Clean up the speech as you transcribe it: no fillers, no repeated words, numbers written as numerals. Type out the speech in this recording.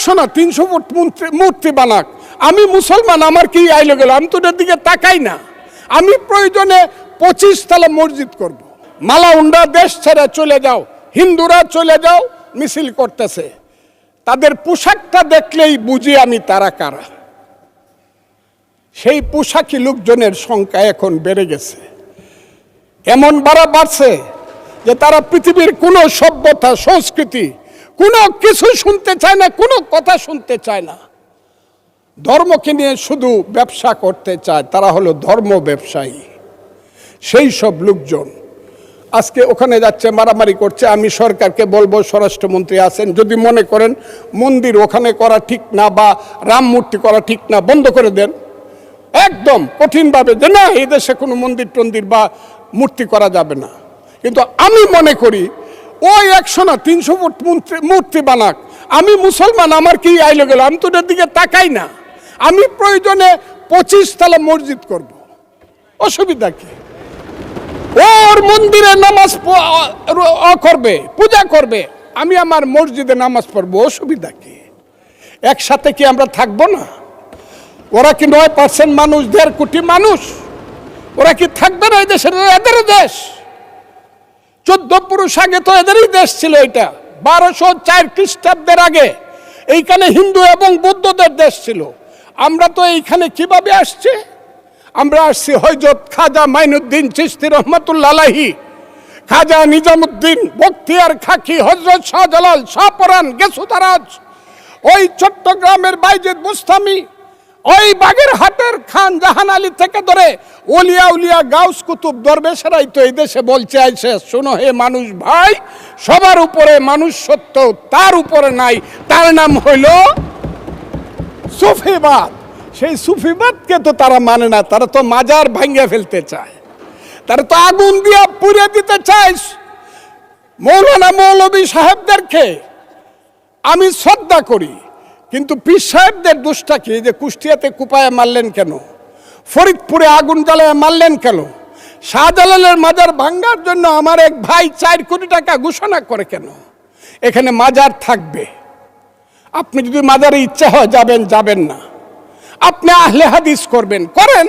100 না 300 ফুট মূর্তি বানাক, আমি মুসলমান, আমার কি আইলো গেল, আমি তো ওটার দিকে তাকাই না। আমি প্রয়োজনে 25 তলা মসজিদ করব। মালাউন্ডা দেশ ছেড়ে চলে যাও, হিন্দুরা চলে যাও, মিছিল করতেছে। তাদের পোশাকটা দেখলেই বুঝি আমি তারা কারা। সেই পোশাকি লোকজনের সংখ্যা এখন বেড়ে গেছে, এমন বাড়ছে যে তারা পৃথিবীর কোনো সভ্যতা সংস্কৃতি কোনো কিছু শুনতে চায় না, কোনো কথা শুনতে চায় না। ধর্মকে নিয়ে শুধু ব্যবসা করতে চায়, তারা হলো ধর্ম ব্যবসায়ী। সেই সব লোকজন আজকে ওখানে যাচ্ছে, মারামারি করছে। আমি সরকারকে বলবো, স্বরাষ্ট্রমন্ত্রী আছেন, যদি মনে করেন মন্দির ওখানে করা ঠিক না বা রাম মূর্তি করা ঠিক না, বন্ধ করে দেন একদম কঠিনভাবে, যে না এই দেশে কোনো মন্দির টন্দির বা মূর্তি করা যাবে না। কিন্তু আমি মনে করি ওই 100 না 300 ফুট মূর্তি বানাক, আমি মুসলমান, আমার কি আইলো গেল, আমি তো ওটার দিকে তাকাই না। আমি প্রয়োজনে 25 তলা মসজিদ করব, অসুবিধা কি? ওর মন্দিরে নামাজ করবে, পূজা করবে, আমি আমার মসজিদে নামাজ পড়বো, অসুবিধা কি? একসাথে কি আমরা থাকবো না? ওরা কি 9% মানুষ, 1.5 কোটি মানুষ, ওরা কি থাকবে না এই দেশের? এদের দেশ। 14 পুরুষ আগে তো এদেরই দেশ ছিল। এটা 1204 খ্রিস্টাব্দের আগে এইখানে হিন্দু এবং বৌদ্ধদের দেশ ছিল। আমরা তো এইখানে কিভাবে আসছি? আমরা আসছি হযরত খাজা মাইনুদ্দিন চিশতি রহমাতুল্লাহ আলাইহি, খাজা নিজামুদ্দিন বখতিয়ার খাকি, হযরত শাহজালাল, শাহপরান, গেসুদারাজ, ওই চট্টগ্রামের বাইজিদ বুস্তামি, ওই বাগেরহাটের খান জাহান আলী থেকে ধরে ওলিয়া উলিয়া গাউস কুতুব দরবেশেরাই তো এই দেশে বলছে আইসে, শোনো হে মানুষ ভাই, সবার উপরে মানুষ সত্য, তার উপরে নাই, তার নাম হইল সুফিবাদ। সেই সুফিবাদকে তো তারা মানে না, তারা তো মাজার ভাঙ্গা ফেলতে চায়, তারা তো আগুন দিয়া পুড়ে দিতে চায়। মৌলানা মৌলভী সাহেবদেরকে আমি শ্রদ্ধা করি, কিন্তু পীর সাহেবদের দোষটা কি? যে কুষ্টিয়াতে কুপায়ে মারলেন কেন? ফরিদপুরে আগুন জ্বালায় মারলেন কেন? শাহজালালের মাজার ভাঙ্গার জন্য আমার এক ভাই 4 কোটি টাকা ঘোষণা করে কেন? এখানে মাজার থাকবে, আপনি যদি মাজারে ইচ্ছা হয় যাবেন, যাবেন না। আপনি আহলে হাদিস করবেন, করেন,